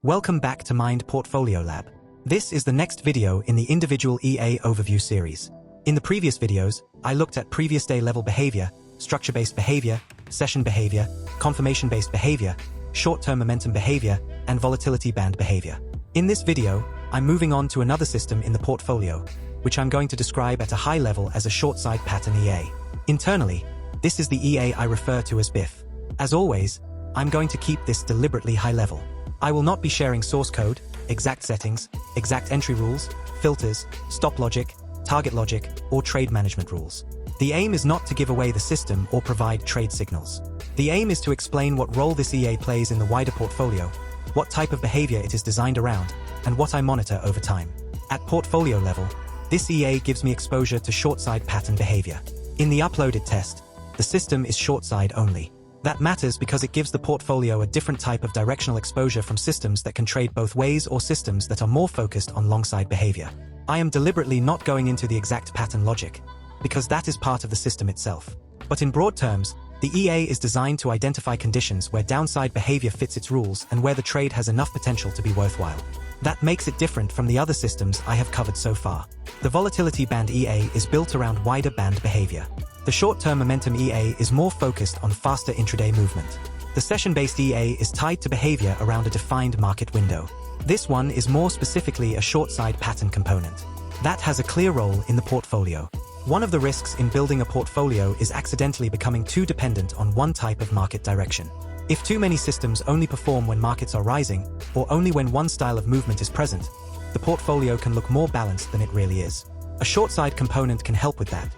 Welcome back to Mind Portfolio Lab. This is the next video in the individual EA overview series. In the previous videos, I looked at previous day level behavior, structure-based behavior, session behavior, confirmation-based behavior, short-term momentum behavior, and volatility band behavior. In this video, I'm moving on to another system in the portfolio, which I'm going to describe at a high level as a short-side pattern EA. Internally, this is the EA I refer to as BIF. As always, I'm going to keep this deliberately high level. I will not be sharing source code, exact settings, exact entry rules, filters, stop logic, target logic, or trade management rules. The aim is not to give away the system or provide trade signals. The aim is to explain what role this EA plays in the wider portfolio, what type of behavior it is designed around, and what I monitor over time. At portfolio level, this EA gives me exposure to short-side pattern behavior. In the uploaded test, the system is short-side only. That matters because it gives the portfolio a different type of directional exposure from systems that can trade both ways or systems that are more focused on long-side behavior. I am deliberately not going into the exact pattern logic, because that is part of the system itself. But in broad terms, the EA is designed to identify conditions where downside behavior fits its rules and where the trade has enough potential to be worthwhile. That makes it different from the other systems I have covered so far. The volatility band EA is built around wider band behavior. The short-term momentum EA is more focused on faster intraday movement. The session-based EA is tied to behavior around a defined market window. This one is more specifically a short-side pattern component. That has a clear role in the portfolio. One of the risks in building a portfolio is accidentally becoming too dependent on one type of market direction. If too many systems only perform when markets are rising, or only when one style of movement is present, the portfolio can look more balanced than it really is. A short-side component can help with that,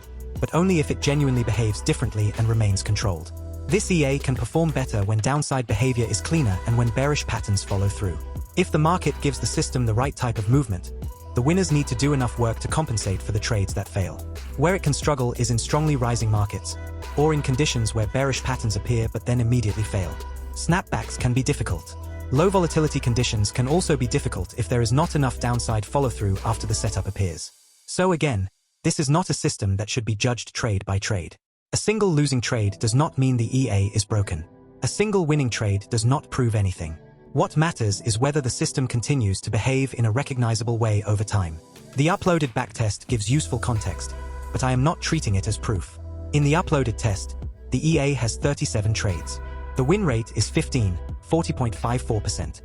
but only if it genuinely behaves differently and remains controlled. This EA can perform better when downside behavior is cleaner and when bearish patterns follow through. If the market gives the system the right type of movement, the winners need to do enough work to compensate for the trades that fail. Where it can struggle is in strongly rising markets, or in conditions where bearish patterns appear but then immediately fail. Snapbacks can be difficult. Low volatility conditions can also be difficult if there is not enough downside follow-through after the setup appears. So again, this is not a system that should be judged trade by trade. A single losing trade does not mean the EA is broken. A single winning trade does not prove anything. What matters is whether the system continues to behave in a recognizable way over time. The uploaded backtest gives useful context, but I am not treating it as proof. In the uploaded test, the EA has 37 trades. The win rate is 40.54%.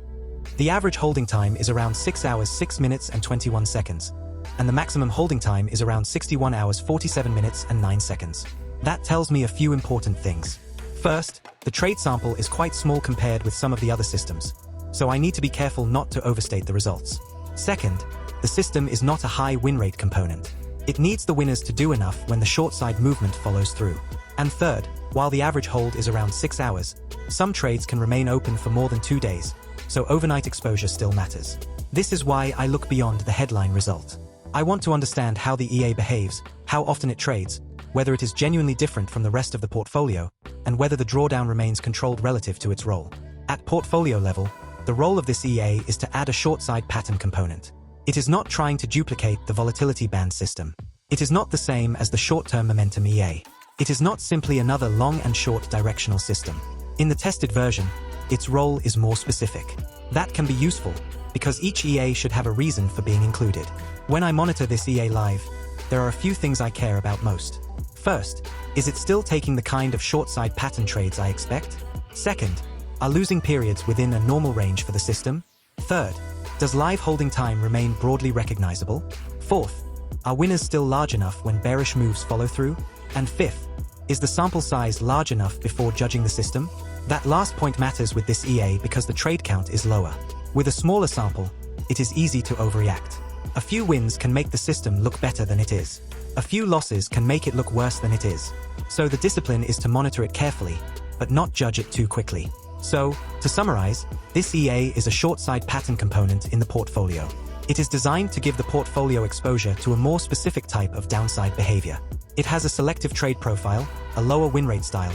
The average holding time is around 6 hours 6 minutes and 21 seconds. And the maximum holding time is around 61 hours 47 minutes and 9 seconds. That tells me a few important things. First, the trade sample is quite small compared with some of the other systems, so I need to be careful not to overstate the results. Second, the system is not a high win rate component. It needs the winners to do enough when the short side movement follows through. And third, while the average hold is around 6 hours, some trades can remain open for more than 2 days, so overnight exposure still matters. This is why I look beyond the headline result. I want to understand how the EA behaves, how often it trades, whether it is genuinely different from the rest of the portfolio, and whether the drawdown remains controlled relative to its role. At portfolio level, the role of this EA is to add a short-side pattern component. It is not trying to duplicate the volatility band system. It is not the same as the short-term momentum EA. It is not simply another long and short directional system. In the tested version, its role is more specific. That can be useful, because each EA should have a reason for being included. When I monitor this EA live, there are a few things I care about most. First, is it still taking the kind of short-side pattern trades I expect? Second, are losing periods within a normal range for the system? Third, does live holding time remain broadly recognizable? Fourth, are winners still large enough when bearish moves follow through? And fifth, is the sample size large enough before judging the system? That last point matters with this EA because the trade count is lower. With a smaller sample, it is easy to overreact. A few wins can make the system look better than it is. A few losses can make it look worse than it is. So the discipline is to monitor it carefully, but not judge it too quickly. So, to summarize, this EA is a short-side pattern component in the portfolio. It is designed to give the portfolio exposure to a more specific type of downside behavior. It has a selective trade profile, a lower win rate style,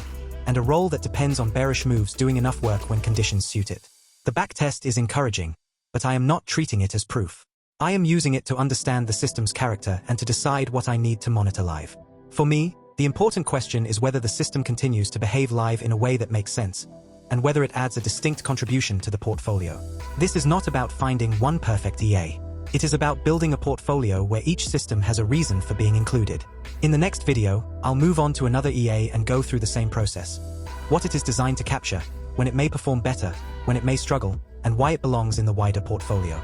and a role that depends on bearish moves doing enough work when conditions suit it. The backtest is encouraging, but I am not treating it as proof. I am using it to understand the system's character and to decide what I need to monitor live. For me, the important question is whether the system continues to behave live in a way that makes sense, and whether it adds a distinct contribution to the portfolio. This is not about finding one perfect EA. It is about building a portfolio where each system has a reason for being included. In the next video, I'll move on to another EA and go through the same process. What it is designed to capture, when it may perform better, when it may struggle, and why it belongs in the wider portfolio.